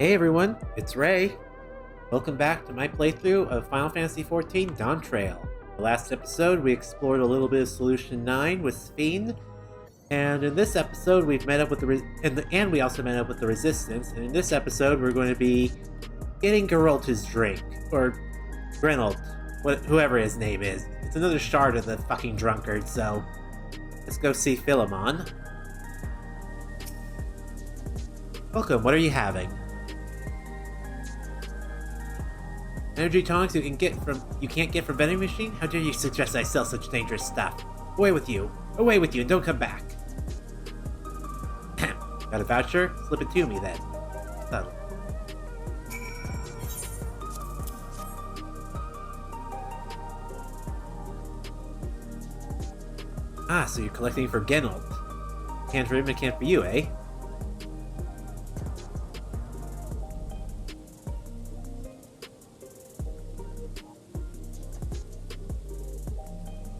Hey everyone, it's Ray. Welcome back to my playthrough of Final Fantasy XIV Dawntrail. The last episode we explored a little bit of Solution 9 with Sphene, and in this episode we've met up with and we also met up with the Resistance, and in this episode we're going to be getting Geralt his drink, or Grenold, whoever his name is. It's another shard of the fucking drunkard, so let's go see Philemon. Welcome, what are you having? Energy tonics you can't get from vending machine? How dare you suggest I sell such dangerous stuff? Away with you, and don't come back. Got a voucher? Slip it to me then. Subtle. Ah, so you're collecting for Geralt. Can't for him and can't for you, eh?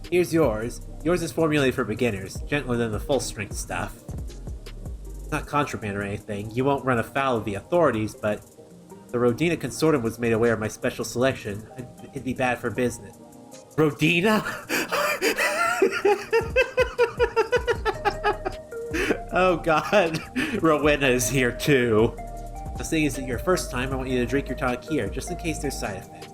Here's yours. Yours is formulated for beginners, gentler than the full-strength stuff. It's not contraband or anything. You won't run afoul of the authorities, but the Rodina Consortium was made aware of my special selection. It'd be bad for business. Rodina? Oh god. Rowena is here too. The thing is that your first time, I want you to drink your tonic here, just in case there's side effects.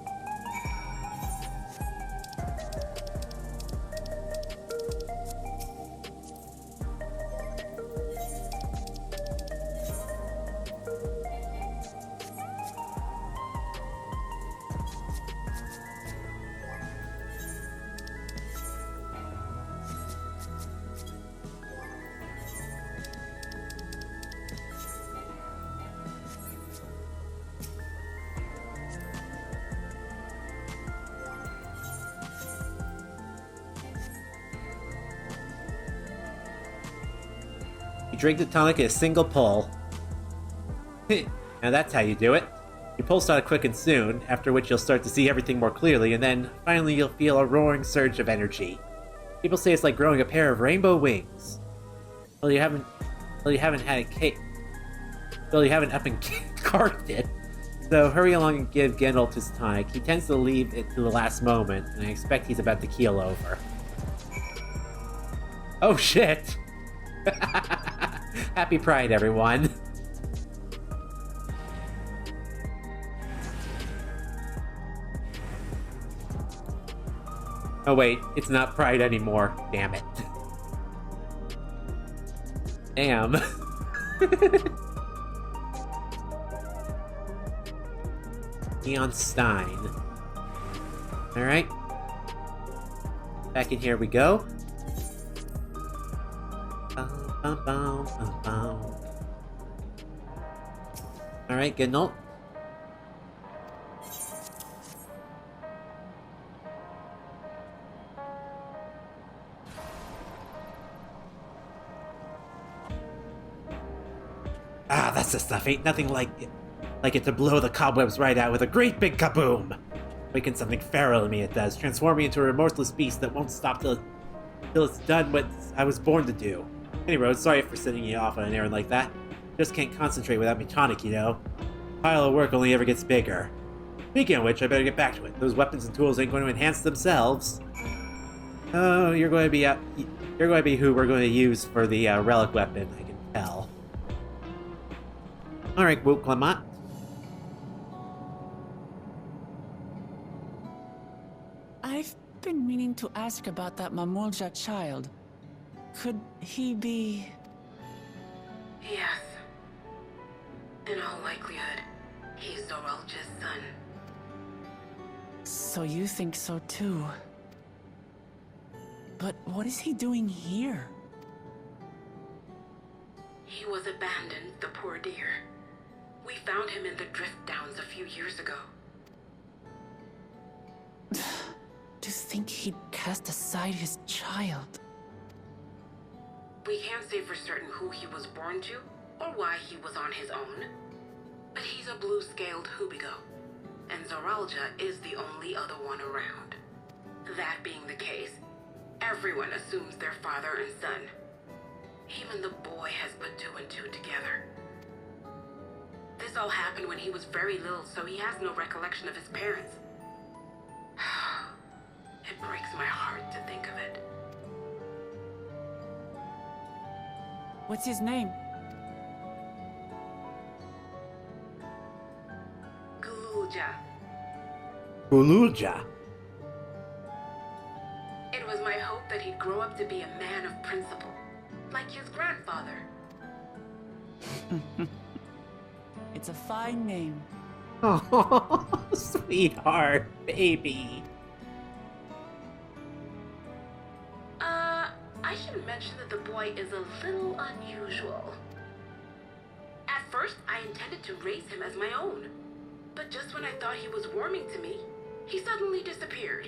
You drink the tonic in a single pull. Now that's how you do it. You pull start quick and soon, after which you'll start to see everything more clearly, and then finally you'll feel a roaring surge of energy. People say it's like growing a pair of rainbow wings. Well, you haven't had a cake. Well, you haven't up and carved it. So hurry along and give Geralt his tonic. He tends to leave it to the last moment, and I expect he's about to keel over. Oh shit! Happy Pride, everyone. Oh wait, it's not Pride anymore. Damn it. Damn. Neon Stein. Alright. Back in here we go. Alright, Geralt. Ah, that's the stuff. Ain't nothing like it to blow the cobwebs right out with a great big kaboom. Waken something feral in me, it does. Transform me into a remorseless beast that won't stop till it's done what I was born to do. Anyway, sorry for sending you off on an errand like that. Just can't concentrate without me tonic, you know. Pile of work only ever gets bigger. Speaking of which, I better get back to it. Those weapons and tools ain't going to enhance themselves. Oh, you're going to be who we're going to use for the relic weapon, I can tell. Alright, Wuk Lamat. I've been meaning to ask about that Gulool Ja child. Could he be... Yes. In all likelihood, he's Gulool Ja's son. So you think so too. But what is he doing here? He was abandoned, the poor dear. We found him in the Drift Downs a few years ago. To think he'd cast aside his child. We can't say for certain who he was born to, or why he was on his own. But he's a blue-scaled Hubigo, and Gulool Ja is the only other one around. That being the case, everyone assumes they're father and son. Even the boy has put two and two together. This all happened when he was very little, so he has no recollection of his parents. It breaks my heart to think of it. What's his name? Gulool Ja. Gulool Ja. It was my hope that he'd grow up to be a man of principle, like his grandfather. It's a fine name. Oh, sweetheart, baby. I should mention that the boy is a little unusual. At first, I intended to raise him as my own. But just when I thought he was warming to me, he suddenly disappeared.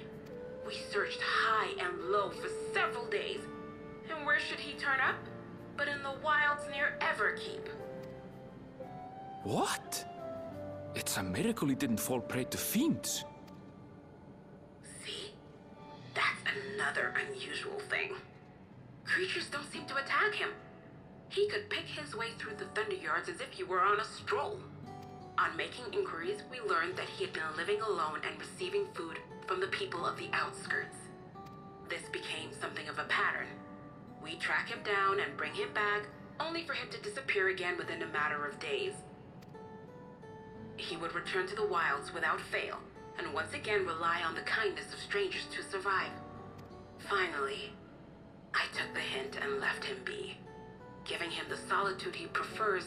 We searched high and low for several days. And where should he turn up? But in the wilds near Everkeep. What? It's a miracle he didn't fall prey to fiends. See? That's another unusual thing. Creatures don't seem to attack him. He could pick his way through the Thunder Yards as if he were on a stroll. On making inquiries, we learned that he had been living alone and receiving food from the people of the outskirts. This became something of a pattern. We track him down and bring him back, only for him to disappear again within a matter of days. He would return to the wilds without fail, and once again rely on the kindness of strangers to survive. Finally, I took the hint and left him be, giving him the solitude he prefers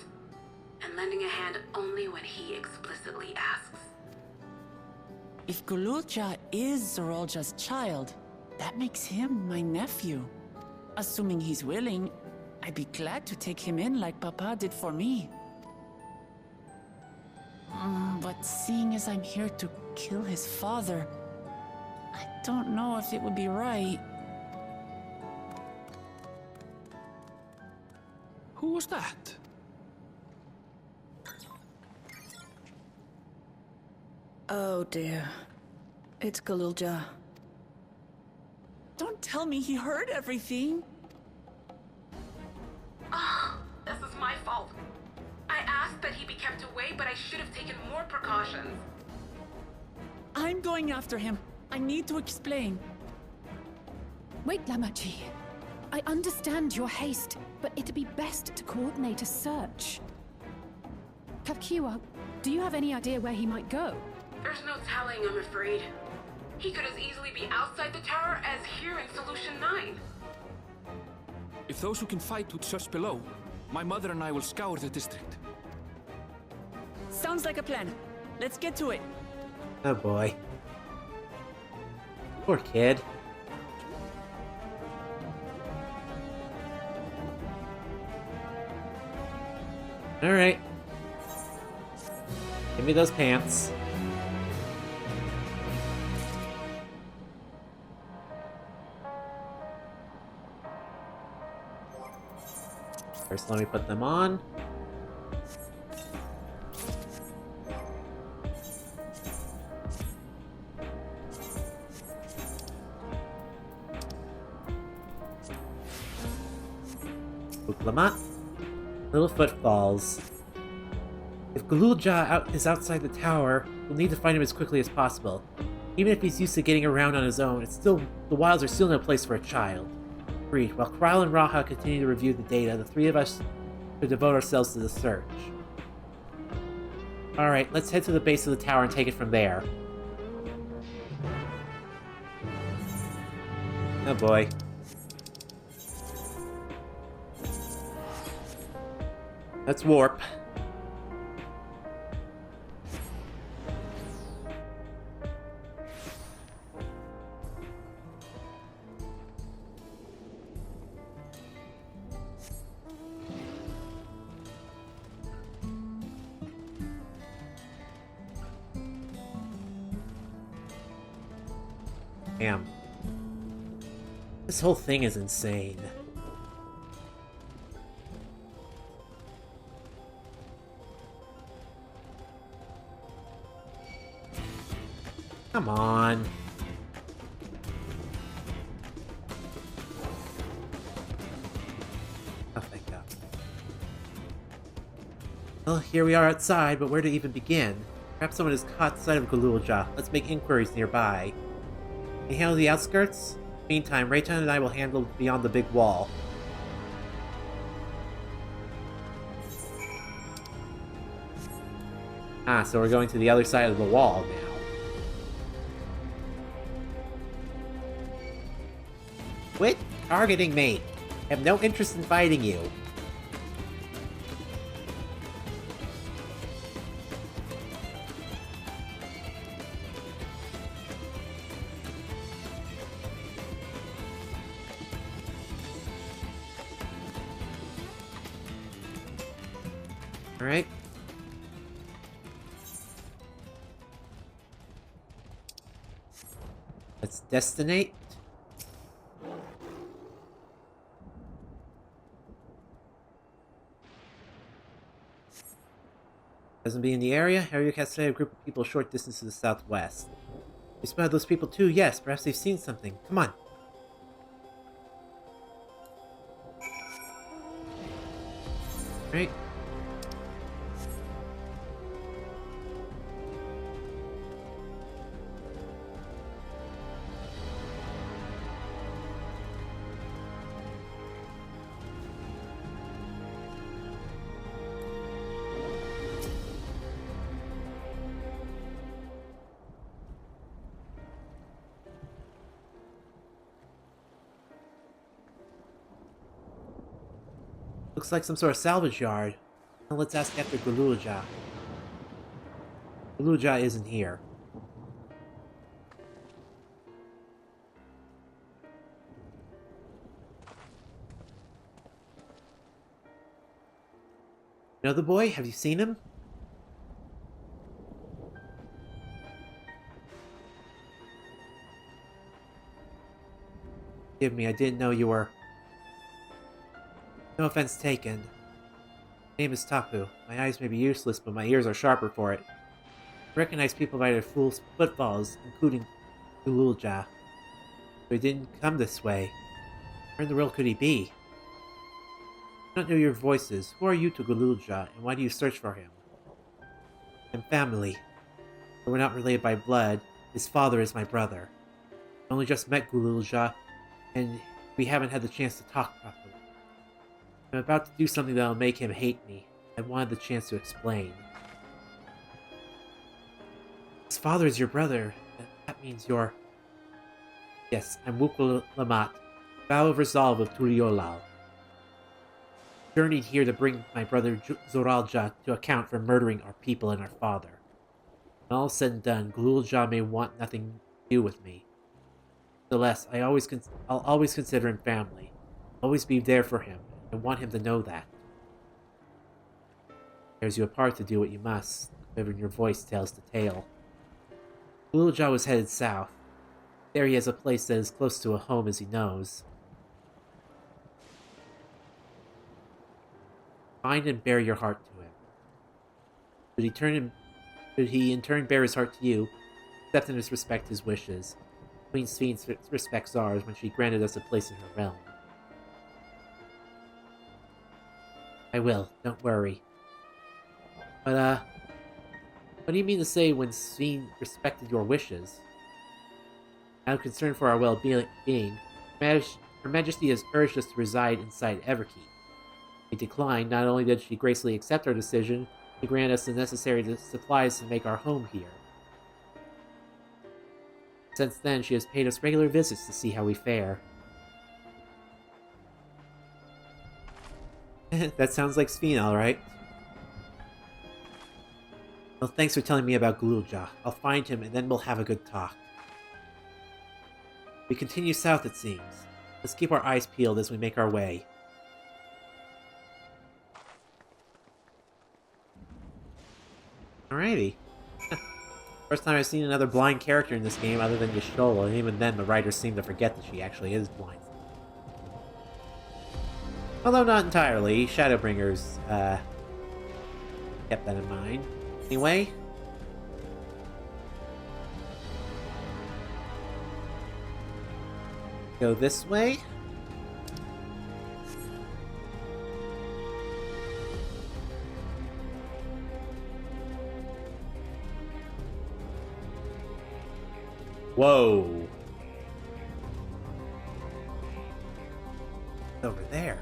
and lending a hand only when he explicitly asks. If Gulool Ja is Zoraal Ja's child, that makes him my nephew. Assuming he's willing, I'd be glad to take him in like Papa did for me. But seeing as I'm here to kill his father, I don't know if it would be right. Who was that? Oh dear. It's Gulool Ja. Don't tell me he heard everything. Oh, this is my fault. I asked that he be kept away, but I should have taken more precautions. I'm going after him. I need to explain. Wait, Lamachi. I understand your haste, but it'd be best to coordinate a search. Kapkiwa, do you have any idea where he might go? There's no telling, I'm afraid. He could as easily be outside the tower as here in Solution 9. If those who can fight would search below, my mother and I will scour the district. Sounds like a plan. Let's get to it. Oh boy. Poor kid. Alright. Give me those pants. First, let me put them on. Wuk Lamat. Little footfalls. If Gulool Ja is outside the tower, we'll need to find him as quickly as possible. Even if he's used to getting around on his own, the wilds are still no place for a child. Agreed. While Kral and Raha continue to review the data, the three of us should devote ourselves to the search. Alright, let's head to the base of the tower and take it from there. Oh boy. Let's warp. Damn. This whole thing is insane. Come on. Oh, thank God. Well, here we are outside, but where to even begin? Perhaps someone has caught sight of Gulool Ja. Let's make inquiries nearby. Can you handle the outskirts? Meantime, Rei'tan and I will handle beyond the big wall. Ah, so we're going to the other side of the wall now. Quit targeting me! I have no interest in fighting you. Alright. Let's destinate. Doesn't be in the area. Area has a group of people a short distance to the southwest. We spotted those people too, yes. Perhaps they've seen something. Come on. Right. Looks like some sort of salvage yard. Now let's ask after Gulool Ja. Gulool Ja isn't here. You know the boy? Have you seen him? Forgive me, I didn't know you were... No offense taken. My name is Tapu. My eyes may be useless, but my ears are sharper for it. I recognize people by their footfalls, including Gulool Ja. But he didn't come this way. Where in the world could he be? I don't know your voices. Who are you to Gulool Ja, and why do you search for him? I'm family. But we're not related by blood. His father is my brother. I only just met Gulool Ja, and we haven't had the chance to talk properly. I'm about to do something that'll make him hate me. I wanted the chance to explain. His father is your brother. That means you're... Yes, I'm Wuk Lamat, vow of resolve of Turiolal. Journeyed here to bring my brother Zoral Ja to account for murdering our people and our father. When all is said and done, Gulool Ja may want nothing to do with me. Nevertheless, I'll always consider him family. Always be there for him. I want him to know that. Tears you apart to do what you must. Even your voice tells the tale. Gulool Ja was headed south. There he has a place that is close to a home as he knows. Find and bear your heart to him. Should he in turn bear his heart to you, accept and respect his wishes. Queen Sphene respects ours when she granted us a place in her realm. I will, don't worry. But, what do you mean to say when Sphene respected your wishes? Out of concern for our well-being, Her Majesty has urged us to reside inside Everkeep. We declined. Not only did she gracefully accept our decision, she granted us the necessary supplies to make our home here. Since then, she has paid us regular visits to see how we fare. That sounds like Sphene, alright. Well, thanks for telling me about Gulool Ja. I'll find him and then we'll have a good talk. We continue south, it seems. Let's keep our eyes peeled as we make our way. Alrighty. First time I've seen another blind character in this game other than Y'shtola, and even then the writers seem to forget that she actually is blind. Although not entirely, Shadowbringers, kept that in mind. Anyway. Go this way. Whoa. It's over there.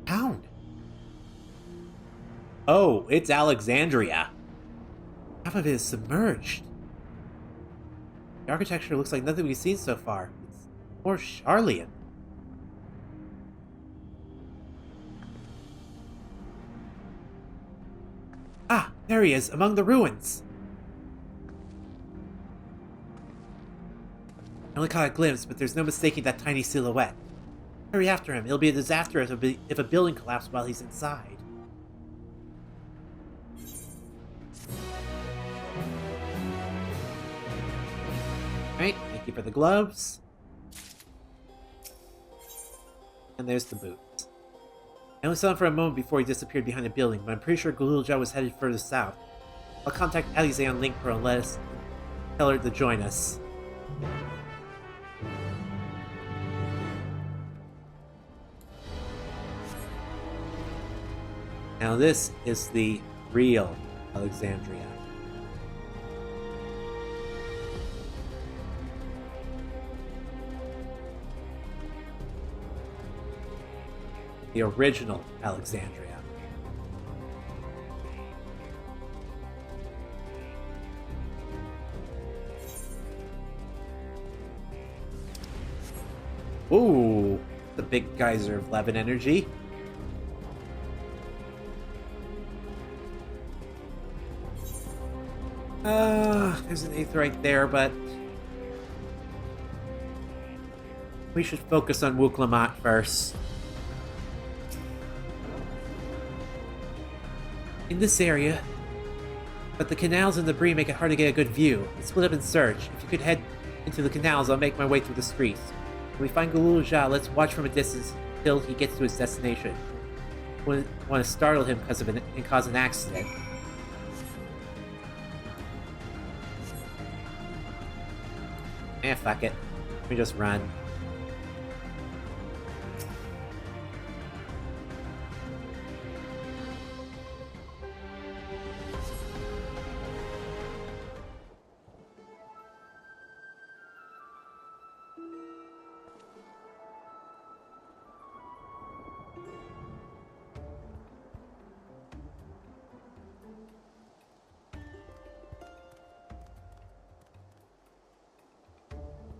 Town. Oh, it's Alexandria. Half of it is submerged. The architecture looks like nothing we've seen so far. It's more Charlian. Ah, there he is, among the ruins. I only caught a glimpse, but there's no mistaking that tiny silhouette. Hurry after him. It'll be a disaster if a building collapsed while he's inside. Alright, thank you for the gloves. And there's the boots. I only saw him for a moment before he disappeared behind a building, but I'm pretty sure Gulool Ja was headed further south. I'll contact Alize on Link Pro and let us tell her to join us. Now this is the real Alexandria. The original Alexandria. Ooh, the big geyser of Levin energy. There's an 8th right there, but we should focus on Wuk Lamat first. In this area, but the canals and debris make it hard to get a good view. Let's split up and search. If you could head into the canals, I'll make my way through the streets. When we find Gulool Ja, let's watch from a distance until he gets to his destination. We want to startle him and cause an accident. Fuck it. Let me just run.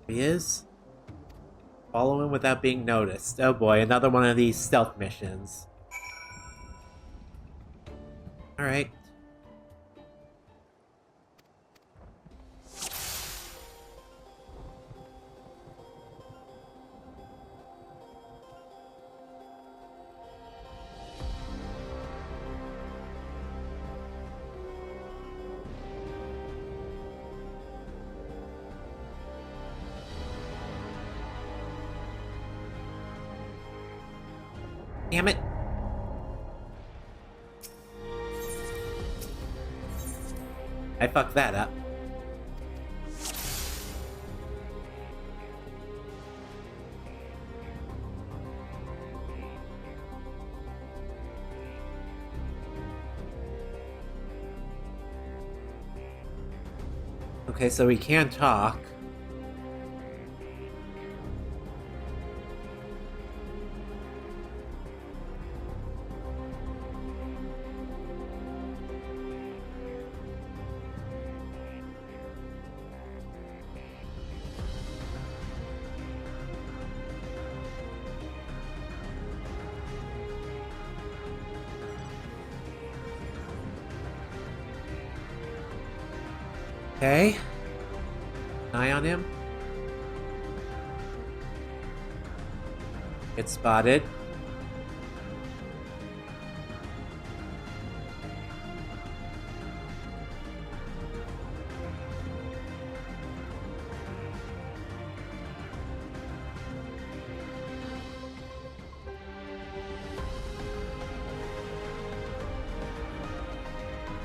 He is. Follow him without being noticed. Oh boy, another one of these stealth missions. Alright. Damn it. I fucked that up. Okay, so we can talk. Okay. Eye on him. Get spotted.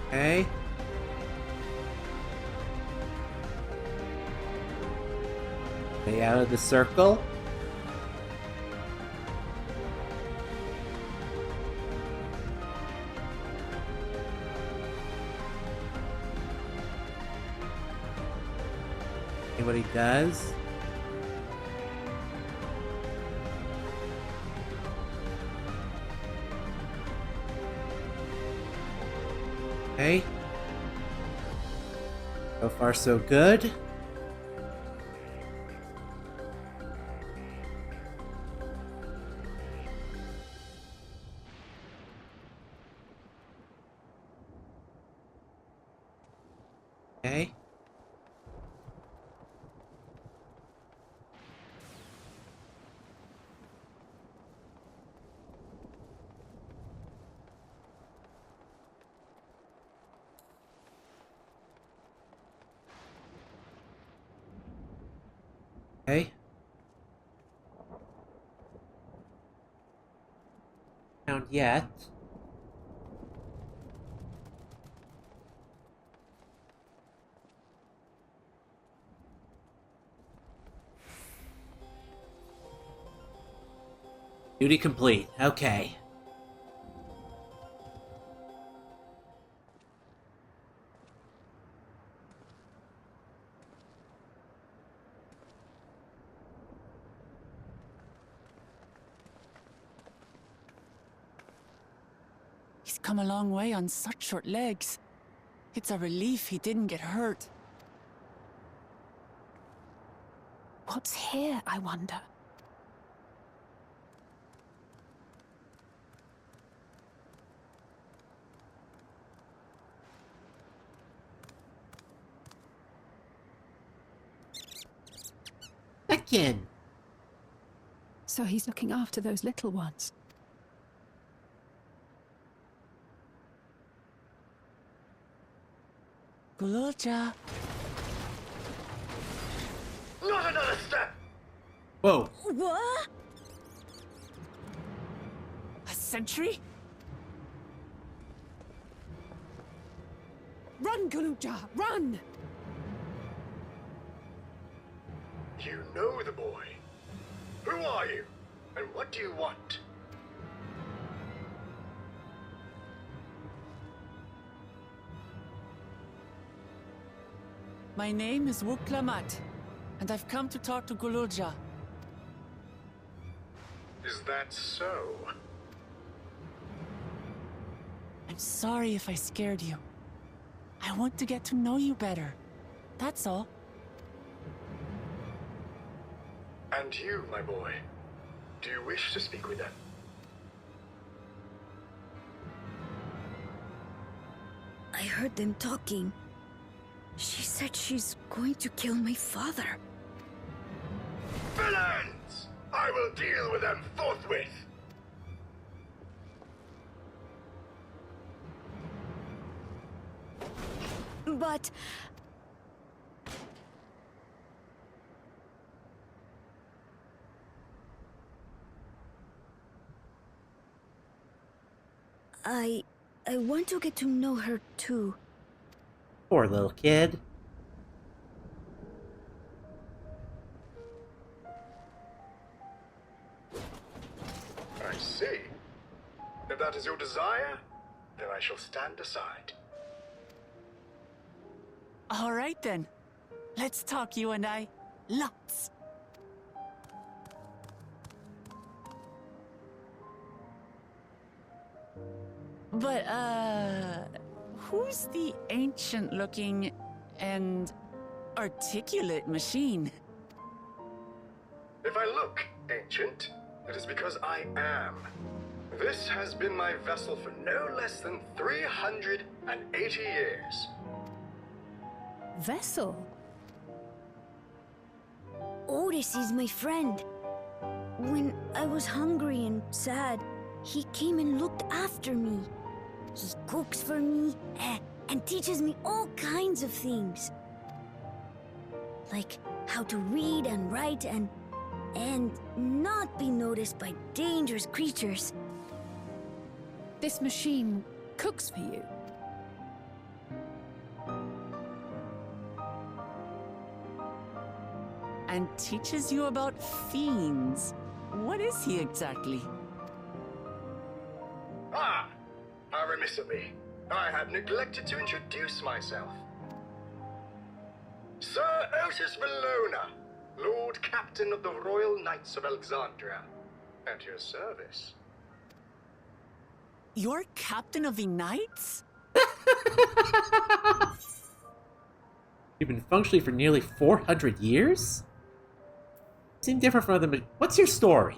Okay. Stay out of the circle. See what he does. Okay. So far, so good. Okay. Okay. Found yet. Duty complete. Okay. He's come a long way on such short legs. It's a relief he didn't get hurt. What's here, I wonder? Again. So he's looking after those little ones. Gulool Ja. Not another step! Whoa. What? A sentry? Run, Gulool Ja, run! You know the boy. Who are you? And what do you want? My name is Wuk Lamat, and I've come to talk to Gulool Ja. Is that so? I'm sorry if I scared you. I want to get to know you better. That's all. And you, my boy, do you wish to speak with them? I heard them talking. She said she's going to kill my father. Villains! I will deal with them forthwith! But... I want to get to know her too. Poor little kid. I see. If that is your desire, then I shall stand aside. All right then. Let's talk, you and I. Lots. But, who's the ancient-looking and articulate machine? If I look ancient, it is because I am. This has been my vessel for no less than 380 years. Vessel? Otis is my friend. When I was hungry and sad, he came and looked after me. He cooks for me and teaches me all kinds of things. Like how to read and write and not be noticed by dangerous creatures. This machine cooks for you? And teaches you about fiends. What is he exactly? Ah! How remiss of me. I had neglected to introduce myself. Sir Otis Valona, Lord Captain of the Royal Knights of Alexandria, at your service. You're captain of the knights? You've been functioning for nearly 400 years? Seem different from other... What's your story?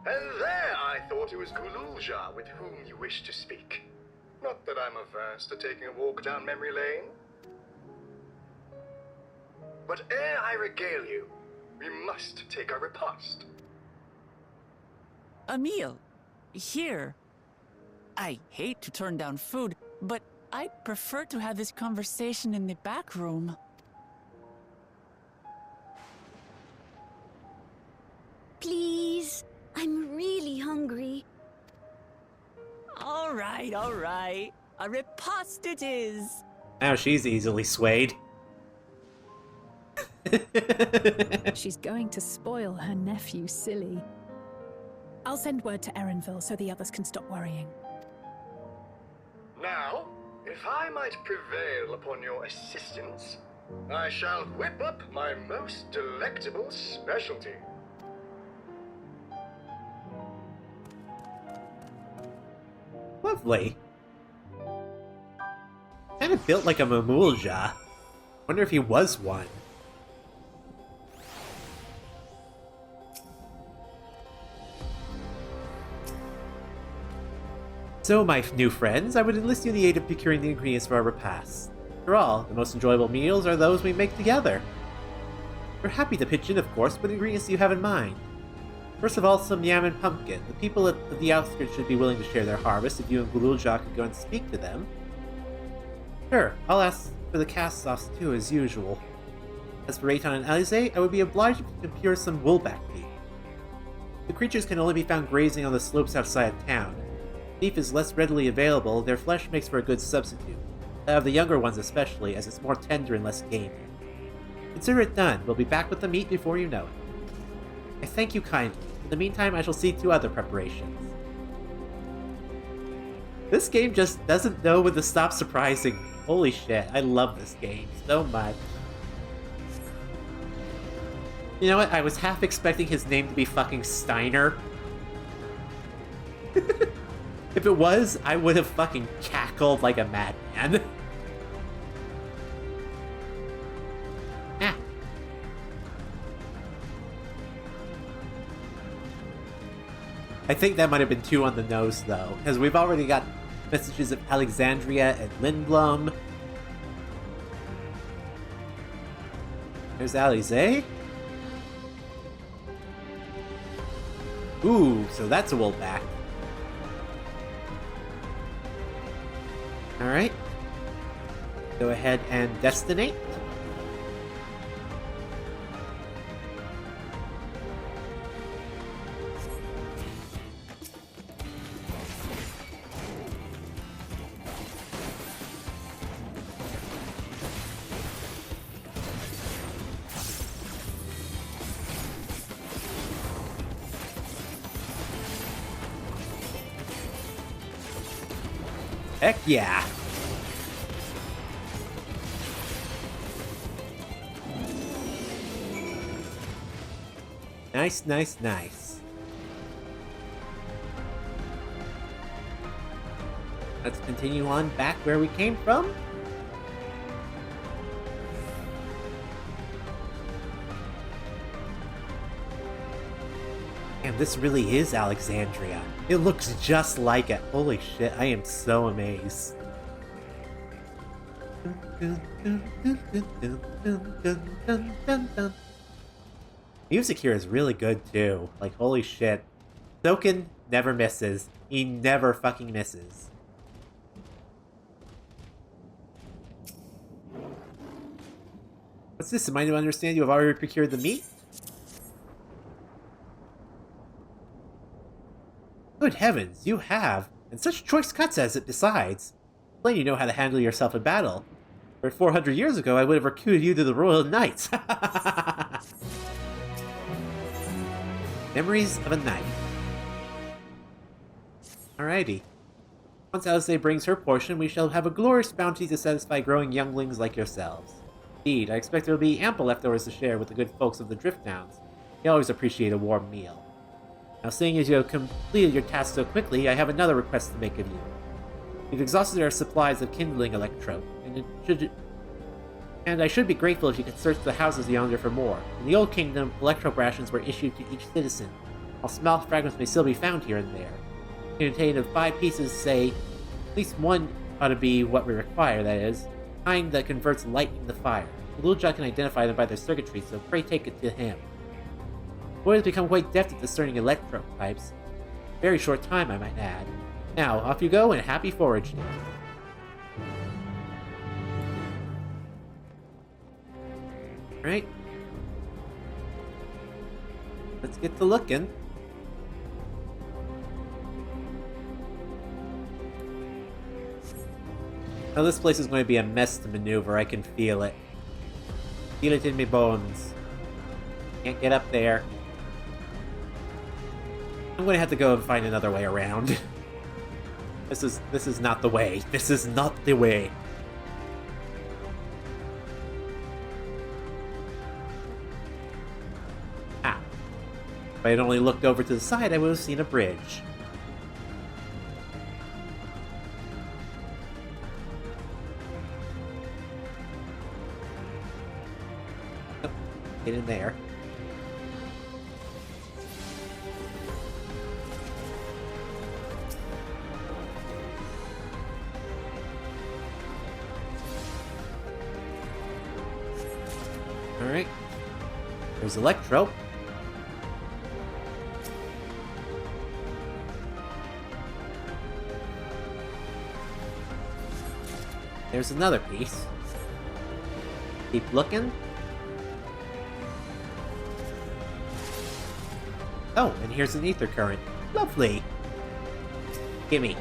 And there I thought it was Gulool Ja with whom you wish to speak. Not that I'm averse to taking a walk down memory lane. But ere I regale you, we must take a repast. A meal. Here. I hate to turn down food, but I'd prefer to have this conversation in the back room. Please, I'm really hungry. All right, all right. A repast it is. Now she's easily swayed. She's going to spoil her nephew silly. I'll send word to Erenville so the others can stop worrying. Now, if I might prevail upon your assistance, I shall whip up my most delectable specialty. Lovely. Kind of built like a Gulool Ja. Wonder if he was one. So, my new friends, I would enlist you in the aid of procuring the ingredients for our repast. After all, the most enjoyable meals are those we make together. We're happy to pitch in, of course, what ingredients do you have in mind? First of all, some yam and pumpkin. The people of the outskirts should be willing to share their harvest if you and Gulool Ja could go and speak to them. Sure, I'll ask for the cast sauce too, as usual. As for Rei'tan and Alize, I would be obliged to procure some woolback beef. The creatures can only be found grazing on the slopes outside town. Beef is less readily available, their flesh makes for a good substitute. That of the younger ones especially, as it's more tender and less gamey. Consider it done. We'll be back with the meat before you know it. I thank you kindly. In the meantime, I shall see to other preparations. This game just doesn't know when to stop surprising me. Holy shit, I love this game so much. You know what? I was half expecting his name to be fucking Steiner. If it was, I would have fucking cackled like a madman. Ah. I think that might have been too on the nose, though, because we've already got messages of Alexandria and Lindblom. There's Alize. Ooh, so that's a woolback. Alright. Go ahead and destinate. Heck yeah! Nice, nice, nice. Let's continue on back where we came from. Damn, this really is Alexandria. It looks just like it. Holy shit, I am so amazed. Music here is really good too. Like, holy shit. Soken never misses. He never fucking misses. What's this? Am I to understand you have already procured the meat? Good heavens, you have! And such choice cuts as it besides. Plain you know how to handle yourself in battle. For 400 years ago, I would have recruited you to the Royal Knights. Memories of a Night. Alrighty. Once Alice brings her portion, we shall have a glorious bounty to satisfy growing younglings like yourselves. Indeed, I expect there will be ample leftovers to share with the good folks of the Drift Towns. They always appreciate a warm meal. Now, seeing as you have completed your task so quickly, I have another request to make of you. We've exhausted our supplies of kindling electro, and I should be grateful if you could search the houses yonder for more. In the Old Kingdom, electro rations were issued to each citizen, while small fragments may still be found here and there. Contained of 5 pieces, say, at least one ought to be what we require, that is, kind that converts lightning to fire. Gulool Ja can identify them by their circuitry, so pray take it to him. The boy has become quite deft at discerning electro types. Very short time, I might add. Now, off you go, and happy foraging. Alright. Let's get to looking. Now this place is going to be a mess to maneuver, I can feel it. Feel it in my bones. Can't get up there. I'm going to have to go and find another way around. This is not the way. This is not the way. Ah. If I had only looked over to the side, I would have seen a bridge. Oh, get in there. Alright. There's Electro. There's another piece. Keep looking. Oh, and here's an ether current. Lovely. Gimme.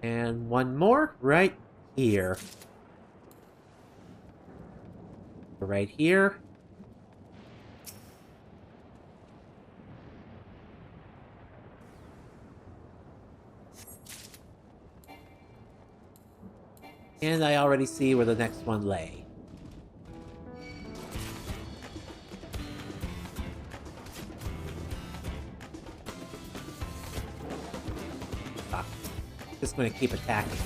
And one more right here. Right here. And I already see where the next one lay. Ah, just going to keep attacking.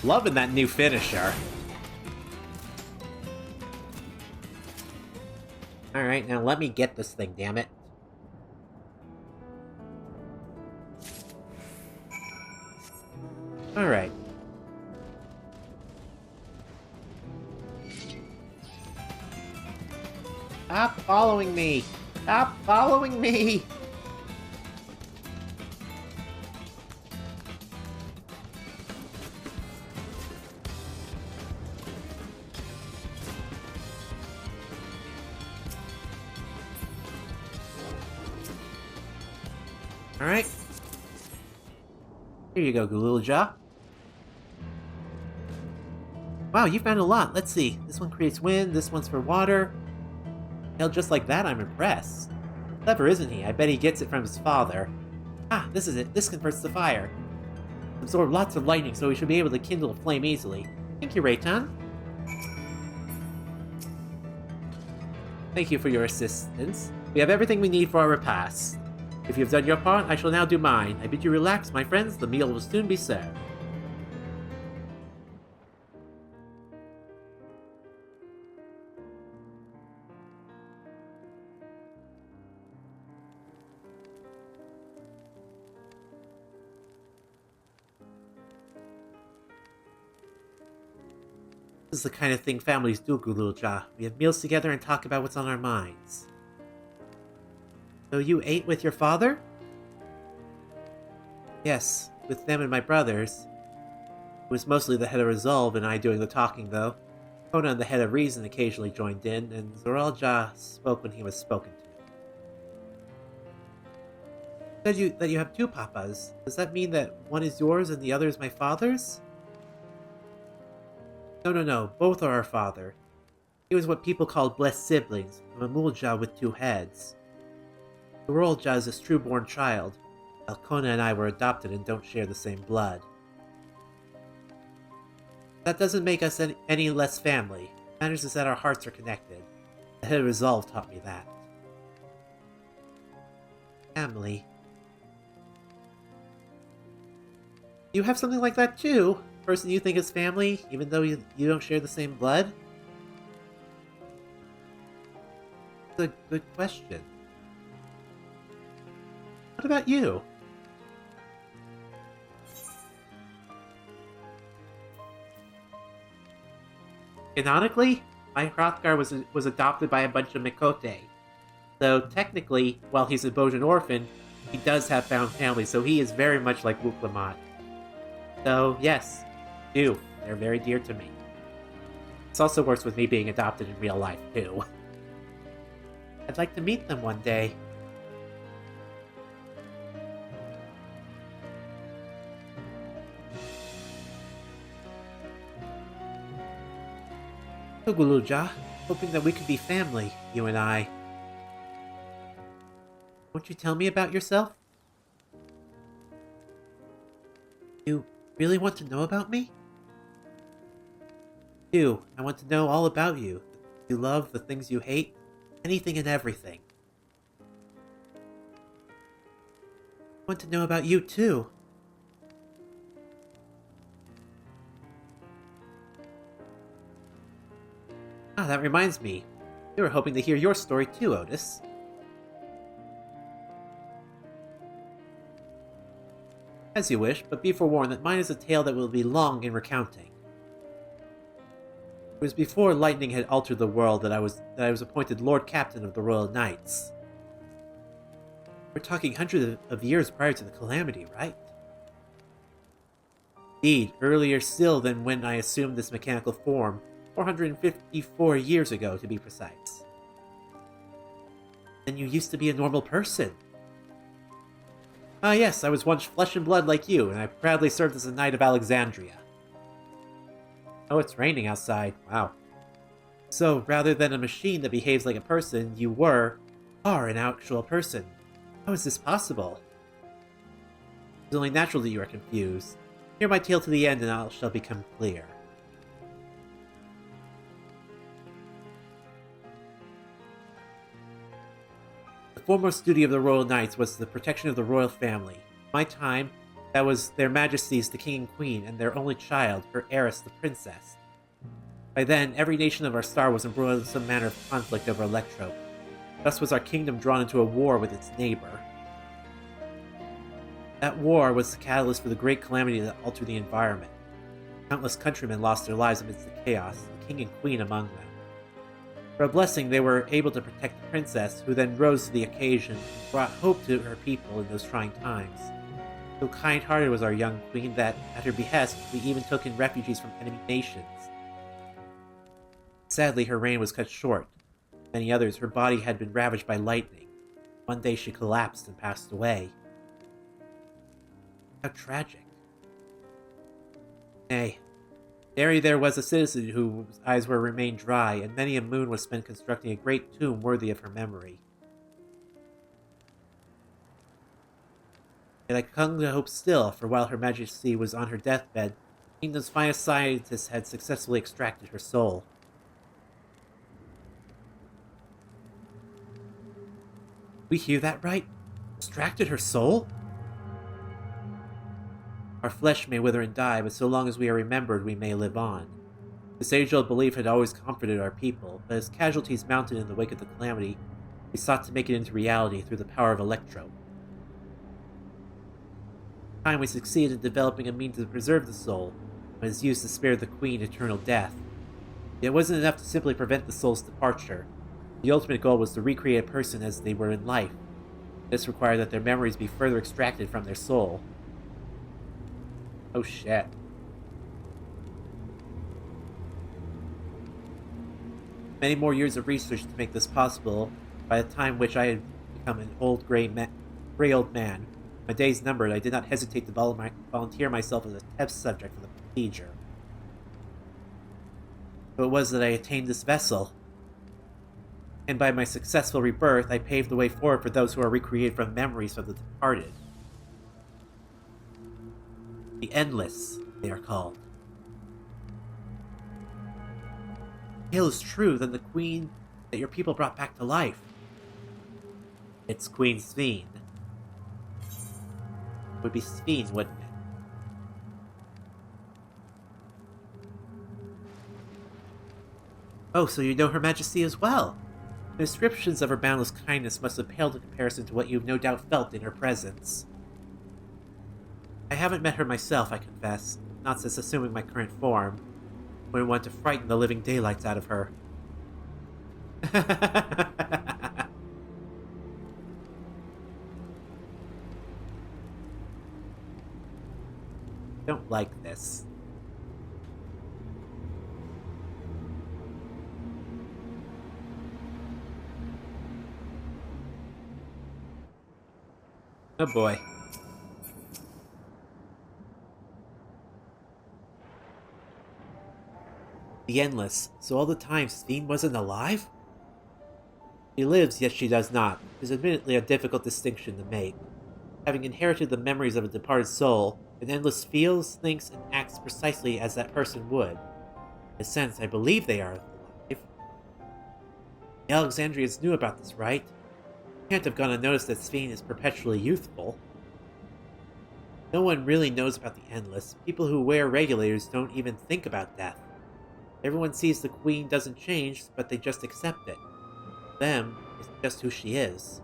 Loving that new finisher. Alright, now let me get this thing, damn it. Alright. Stop following me! Stop following me! Alright. Here you go, Gulool Ja. Wow, you found a lot. Let's see. This one creates wind, this one's for water. Hell, just like that, I'm impressed. Clever, isn't he? I bet he gets it from his father. Ah, this is it. This converts the fire. Absorb lots of lightning, so we should be able to kindle a flame easily. Thank you, Rei'tan. Thank you for your assistance. We have everything we need for our repast. If you have done your part, I shall now do mine. I bid you relax, my friends. The meal will soon be served. This is the kind of thing families do, Gulool Ja. We have meals together and talk about what's on our minds. So you ate with your father? Yes, with them and my brothers. It was mostly the head of Resolve and I doing the talking, though. Conan, the head of Reason, occasionally joined in, and Zoral Ja spoke when he was spoken to. You said that you have two papas. Does that mean that one is yours and the other is my father's? No. Both are our father. He was what people called blessed siblings, a Mamulja with two heads. Zoral Ja is his true-born child, while Kona and I were adopted and don't share the same blood. That doesn't make us any less family. What matters is that our hearts are connected. The head of Resolve taught me that. Family. You have something like that too? A person you think is family, even though you don't share the same blood? That's a good question. What about you? Canonically, my Hrothgar was adopted by a bunch of Mikote. So technically, while he's a Bojan orphan, he does have found family, so he is very much like Wuk Lamat. So yes, they're very dear to me. This also works with me being adopted in real life, too. I'd like to meet them one day. Gulool Ja, hoping that we could be family, you and I. Won't you tell me about yourself? You really want to know about me? I want to know all about you. The things you love, the things you hate, anything and everything. I want to know about you too. Ah, that reminds me. We were hoping to hear your story too, Otis. As you wish, but be forewarned that mine is a tale that will be long in recounting. It was before lightning had altered the world that I was appointed Lord Captain of the Royal Knights. We're talking hundreds of years prior to the calamity, right? Indeed, earlier still than when I assumed this mechanical form, 454 years ago to be precise. Then you used to be a normal person. Ah yes, I was once flesh and blood like you, and I proudly served as a knight of Alexandria. Oh, it's raining outside. Wow. So, rather than a machine that behaves like a person, you are an actual person. How is this possible? It's only natural that you are confused. Hear my tale to the end and all shall become clear. The foremost duty of the Royal Knights was the protection of the royal family. In my time, that was their majesties the king and queen, and their only child, her heiress, the princess. By then, every nation of our star was embroiled in some manner of conflict over Electro. Thus was our kingdom drawn into a war with its neighbor. That war was the catalyst for the great calamity that altered the environment. Countless countrymen lost their lives amidst the chaos, the king and queen among them. For a blessing, they were able to protect the princess, who then rose to the occasion and brought hope to her people in those trying times. So kind-hearted was our young queen that, at her behest, we even took in refugees from enemy nations. Sadly, her reign was cut short. Like many others, her body had been ravaged by lightning. One day she collapsed and passed away. How tragic. Nay, there was a citizen whose eyes were remained dry, and many a moon was spent constructing a great tomb worthy of her memory. Yet I clung to hope still, for while Her Majesty was on her deathbed, the kingdom's finest scientists had successfully extracted her soul. We hear that right? Extracted her soul? Our flesh may wither and die, but so long as we are remembered, we may live on. This age-old belief had always comforted our people, but as casualties mounted in the wake of the calamity, we sought to make it into reality through the power of Electro. In time, we succeeded in developing a means to preserve the soul, but is used to spare the Queen eternal death. It wasn't enough to simply prevent the soul's departure. The ultimate goal was to recreate a person as they were in life. This required that their memories be further extracted from their soul. Oh shit. Many more years of research to make this possible. By the time which I had become an old gray old man, my days numbered, I did not hesitate to volunteer myself as a test subject for the procedure. So it was that I attained this vessel. And by my successful rebirth, I paved the way forward for those who are recreated from memories of the departed. The Endless, they are called. The tale is true, then the queen that your people brought back to life. It's Queen Sphene. It would be Sphene, wouldn't it? Oh, so you know Her Majesty as well. The descriptions of her boundless kindness must have paled in comparison to what you've no doubt felt in her presence. I haven't met her myself, I confess, not since assuming my current form. Wouldn't want to frighten the living daylights out of her. Don't like this. Oh boy. The Endless. So all the time Sphene wasn't alive? She lives, yet she does not. It is admittedly a difficult distinction to make. Having inherited the memories of a departed soul, an Endless feels, thinks, and acts precisely as that person would. In a sense, I believe they are alive. The Alexandrians knew about this, right? Can't have gone unnoticed that Sphene is perpetually youthful. No one really knows about the Endless. People who wear regulators don't even think about death. Everyone sees the queen doesn't change, but they just accept it. For them, it's just who she is.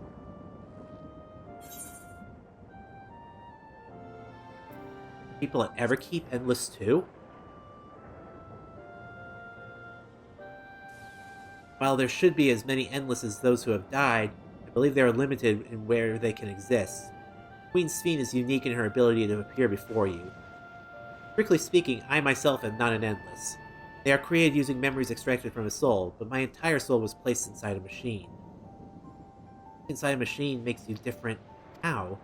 People at Everkeep Endless too? While there should be as many Endless as those who have died, I believe they are limited in where they can exist. Queen Sphene is unique in her ability to appear before you. Strictly speaking, I myself am not an Endless. They are created using memories extracted from a soul, but my entire soul was placed inside a machine. Inside a machine makes you different. How?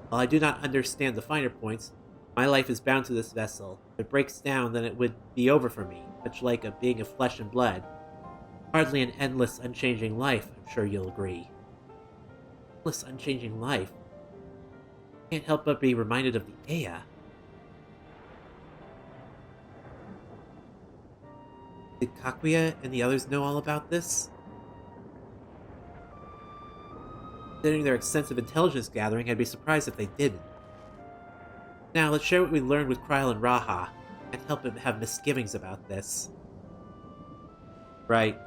While I do not understand the finer points, my life is bound to this vessel. If it breaks down, then it would be over for me, much like a being of flesh and blood. Hardly an endless, unchanging life, I'm sure you'll agree. Endless, unchanging life? Can't help but be reminded of the Ea. Did Kaguya and the others know all about this? Considering their extensive intelligence gathering, I'd be surprised if they didn't. Now, let's share what we learned with Kryl and Raha, and help him have misgivings about this. Right.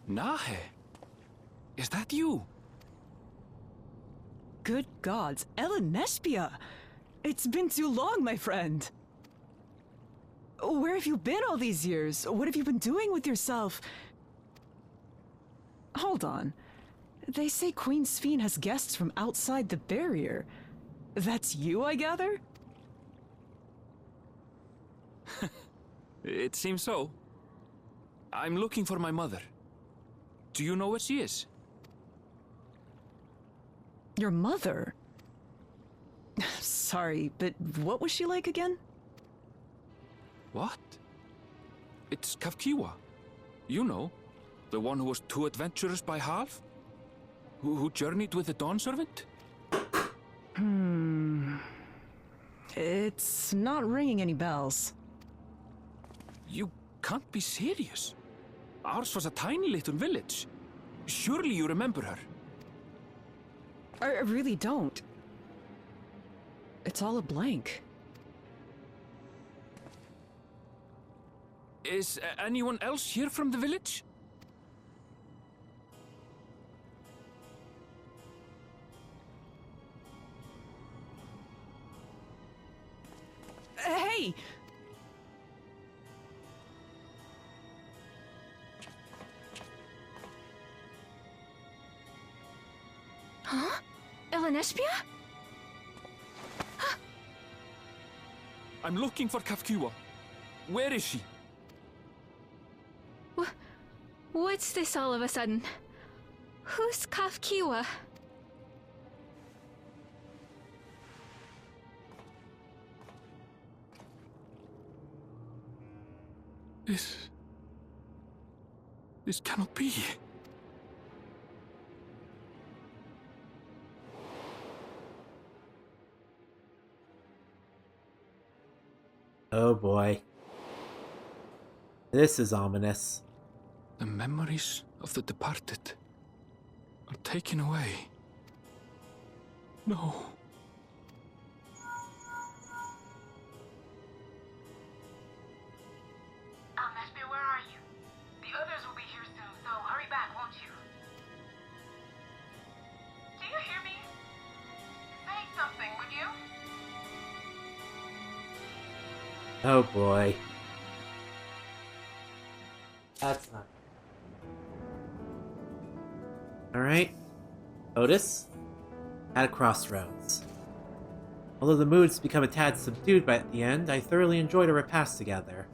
Nahe, is that you? Good gods, Ellen Nespia! It's been too long, my friend! Where have you been all these years? What have you been doing with yourself? Hold on. They say Queen Sphene has guests from outside the barrier. That's you, I gather? It seems so. I'm looking for my mother. Do you know where she is? Your mother? Sorry, but what was she like again? What? It's Kafkiwa. You know, the one who was too adventurous by half? Who journeyed with the Dawn Servant? It's not ringing any bells. You can't be serious. Ours was a tiny little village. Surely you remember her. I really don't. It's all a blank. Is anyone else here from the village? Hey! Huh? Elenespia? I'm looking for Kafkiwa. Where is she? What's this all of a sudden? Who's Kafkiwa? This cannot be. Oh boy. This is ominous. The memories of the departed are taken away. No. Nespia, where are you? The others will be here soon, so hurry back, won't you? Do you hear me? Say something, would you? Oh boy. That's not. Alright. Otis. At a crossroads. Although the moods become a tad subdued by the end, I thoroughly enjoyed our repast together.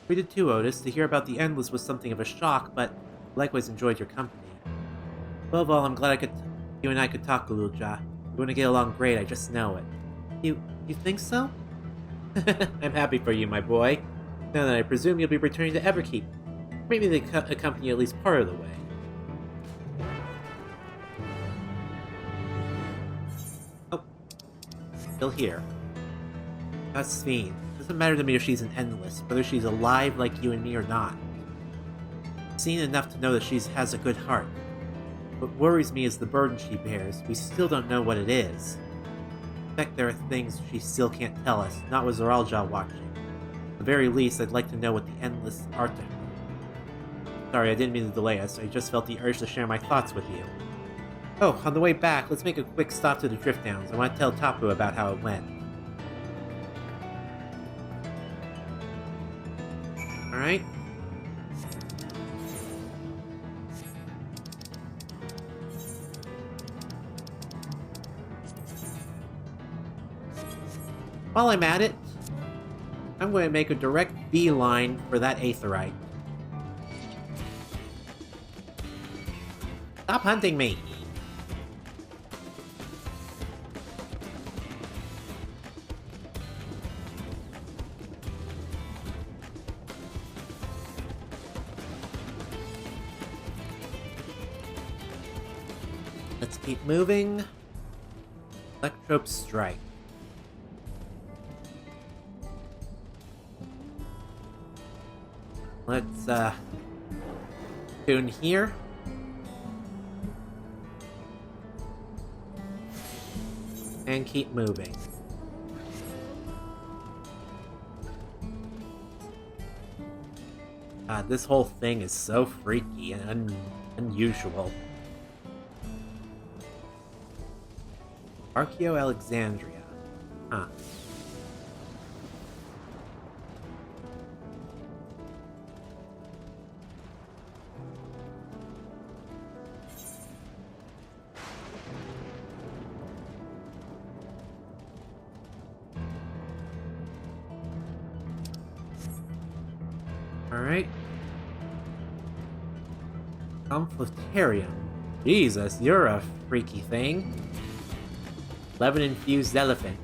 We did too, Otis. To hear about the Endless was something of a shock, but likewise enjoyed your company. Above all, I'm glad you and I could talk, Gulool Ja. We're going to get along great, I just know it. You think so? I'm happy for you, my boy. Now then, I presume you'll be returning to Everkeep. Maybe they accompany you at least part of the way. Oh. Still here. That's Sphene. Doesn't matter to me if she's an Endless, whether she's alive like you and me or not. I've seen enough to know that she has a good heart. What worries me is the burden she bears. We still don't know what it is. In fact, there are things she still can't tell us, not with Zoraal Ja watching. At the very least, I'd like to know what the Endless are to her. Sorry, I didn't mean to delay us. I just felt the urge to share my thoughts with you. Oh, on the way back, let's make a quick stop to the Drift Downs. I want to tell Tapu about how it went. Alright. While I'm at it, I'm going to make a direct beeline for that Aetheryte. Stop hunting me! Let's keep moving. Electrope Strike. Let's, tune here. And keep moving. God, this whole thing is so freaky and unusual. Archeo Alexandria. Huh. Alright. Confluterium. Jesus, you're a freaky thing. 11 infused elephant.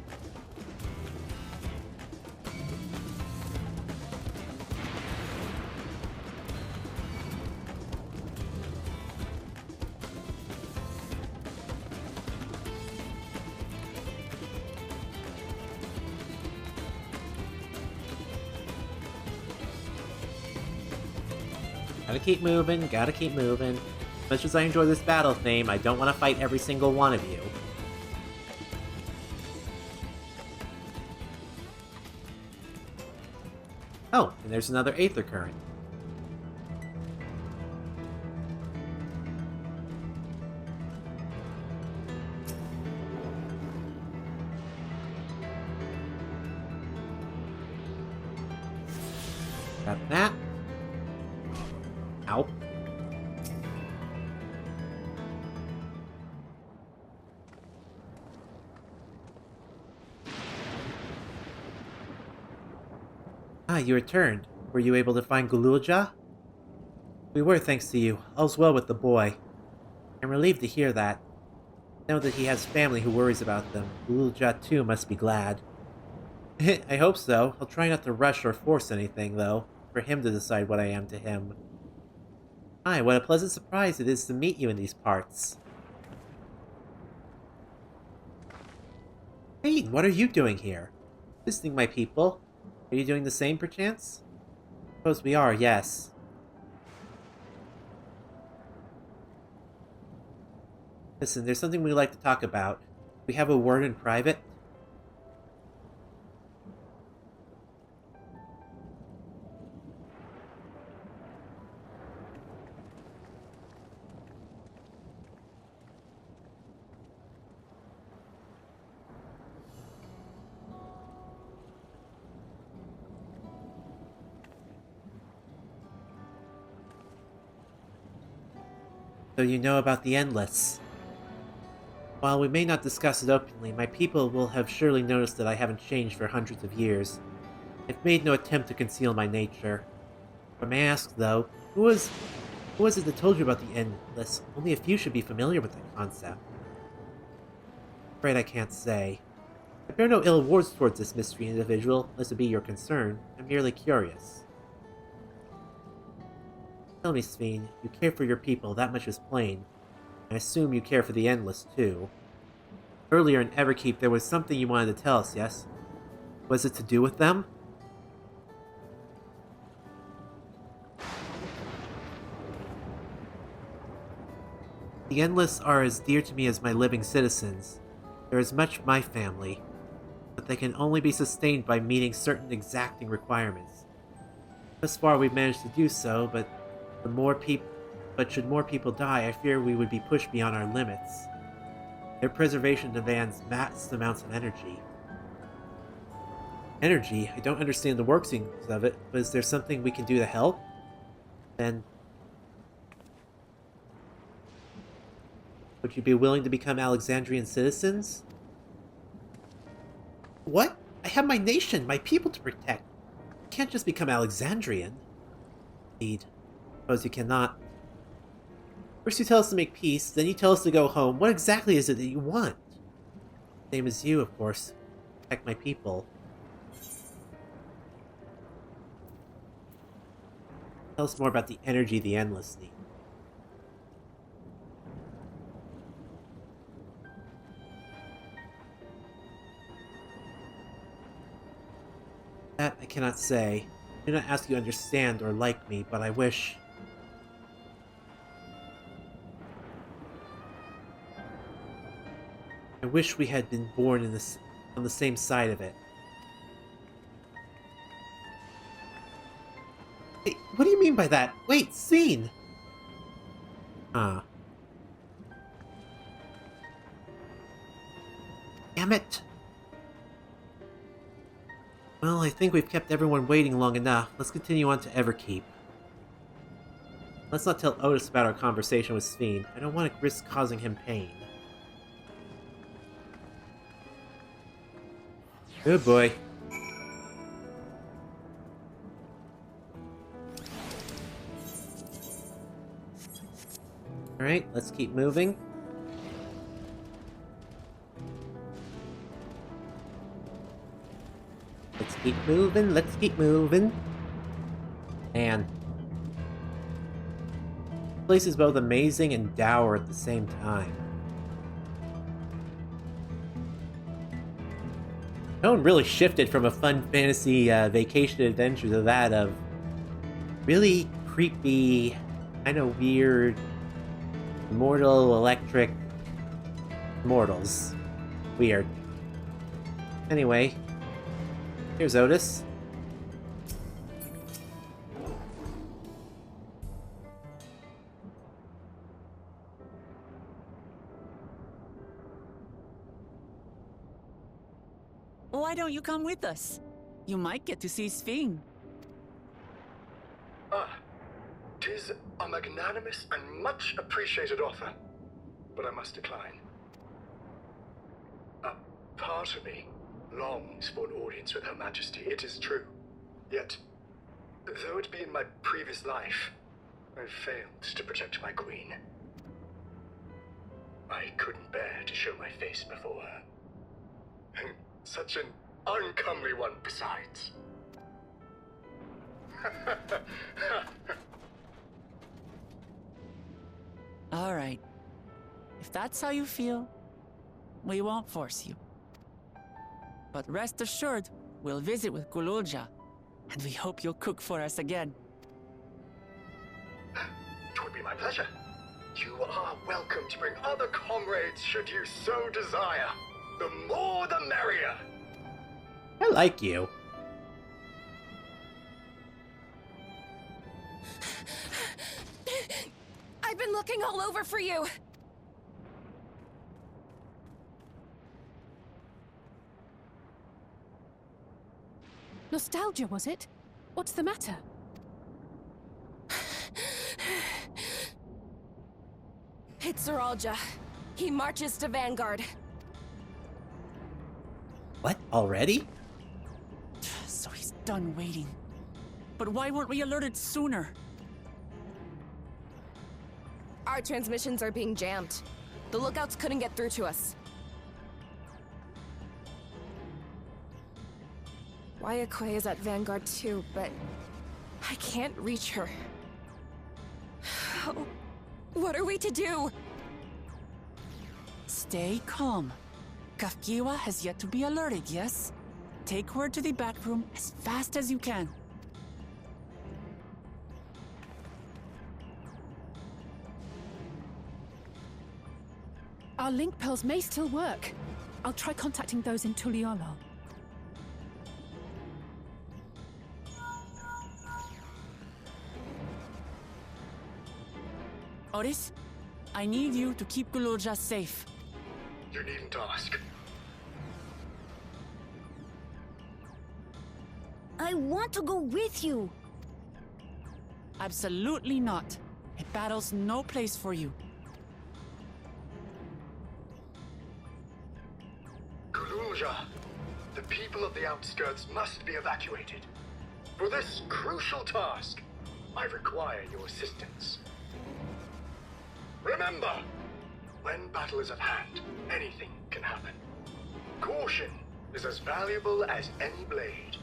Gotta keep moving. As much as I enjoy this battle theme, I don't want to fight every single one of you. Oh, and there's another Aether Current. Grab that. Ow. Ah, you returned. Were you able to find Gulool Ja? We were, thanks to you. All's well with the boy. I'm relieved to hear that. Know that he has family who worries about them. Gulool Ja too must be glad. I hope so. I'll try not to rush or force anything, though, for him to decide what I am to him. Hi, what a pleasant surprise it is to meet you in these parts. Rei'tan, what are you doing here? Visiting my people? Are you doing the same, perchance? Suppose we are, yes. Listen, there's something we'd like to talk about. We have a word in private? So you know about the Endless. While we may not discuss it openly, my people will have surely noticed that I haven't changed for hundreds of years. I've made no attempt to conceal my nature. If I may ask, though, who was it that told you about the Endless? Only a few should be familiar with that concept. I'm afraid I can't say. I bear no ill words towards this mystery individual, unless it be your concern. I'm merely curious. Tell me, Sphene, you care for your people, that much is plain. I assume you care for the Endless, too. Earlier in Everkeep, there was something you wanted to tell us, yes? Was it to do with them? The Endless are as dear to me as my living citizens. They're as much my family, but they can only be sustained by meeting certain exacting requirements. Thus far we've managed to do so, but should more people die, I fear we would be pushed beyond our limits. Their preservation demands vast amounts of energy. Energy? I don't understand the workings of it, but is there something we can do to help? Then... would you be willing to become Alexandrian citizens? What? I have my nation, my people to protect. I can't just become Alexandrian. Indeed. Suppose you cannot. First you tell us to make peace, then you tell us to go home. What exactly is it that you want? Same as you, of course. Protect my people. Tell us more about the energy the Endless need. That I cannot say. I do not ask you to understand or like me, but I wish... I wish we had been born on the same side of it. Hey, what do you mean by that? Wait, Sphene! Huh. Damn it! Well, I think we've kept everyone waiting long enough. Let's continue on to Everkeep. Let's not tell Otis about our conversation with Sphene. I don't want to risk causing him pain. Good boy. Alright, let's keep moving. Let's keep moving, let's keep moving. Man. This place is both amazing and dour at the same time. Tone really shifted from a fun fantasy vacation adventure to that of really creepy, kind of weird, mortal electric mortals. Weird. Anyway, here's Otis. Why don't you come with us? You might get to see Sphene. Ah, 'tis a magnanimous and much appreciated offer, but I must decline. A part of me longs for an audience with Her Majesty, it is true. Yet, though it be in my previous life, I failed to protect my queen. I couldn't bear to show my face before her. And such an uncomely one besides. All right. If that's how you feel, we won't force you. But rest assured, we'll visit with Gulool Ja, and we hope you'll cook for us again. It would be my pleasure. You are welcome to bring other comrades should you so desire. The more the merrier. I like you. I've been looking all over for you. Nostalgia, was it? What's the matter? It's Zoraal Ja. He marches to Vanguard. What? Already? So he's done waiting. But why weren't we alerted sooner? Our transmissions are being jammed. The lookouts couldn't get through to us. Wayakwe is at Vanguard too, but I can't reach her. What are we to do? Stay calm. Kafkiwa has yet to be alerted, yes? Take her to the back room as fast as you can. Our link pearls may still work. I'll try contacting those in Tuliolo. Otis, I need you to keep Gulool Ja safe. You needn't ask. I want to go with you. Absolutely not. A battle's no place for you. Gulool Ja, the people of the outskirts must be evacuated. For this crucial task, I require your assistance. Remember, when battle is at hand, anything can happen. Caution is as valuable as any blade.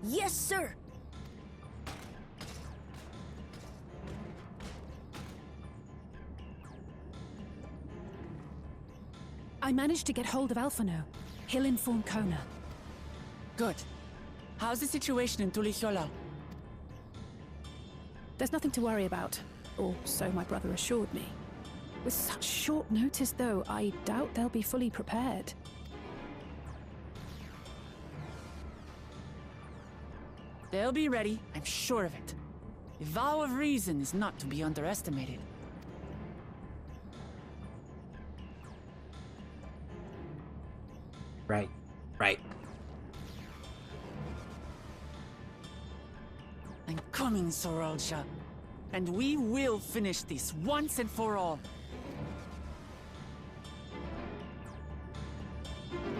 Yes, sir. I managed to get hold of Alphano. He'll inform Kona. Good. How's the situation in Tulichola? There's nothing to worry about, or so my brother assured me. With such short notice, though, I doubt they'll be fully prepared. They'll be ready, I'm sure of it. The vow of reason is not to be underestimated. Right. Right. I'm coming, Zoraal Ja. And we will finish this once and for all.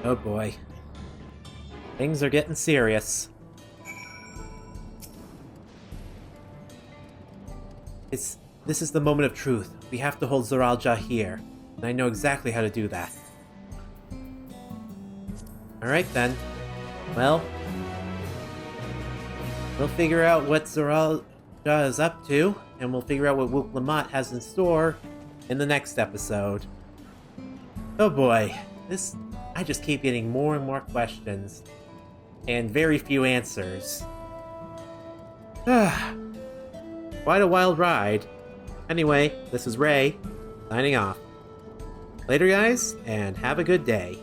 Oh boy. Things are getting serious. This is the moment of truth. We have to hold Zoraal Ja here. And I know exactly how to do that. Alright then. Well, we'll figure out what Zoraal Ja is up to, and we'll figure out what Wuk Lamat has in store in the next episode. Oh boy, I just keep getting more and more questions, and very few answers. Quite a wild ride. Anyway, this is Ray, signing off. Later guys, and have a good day.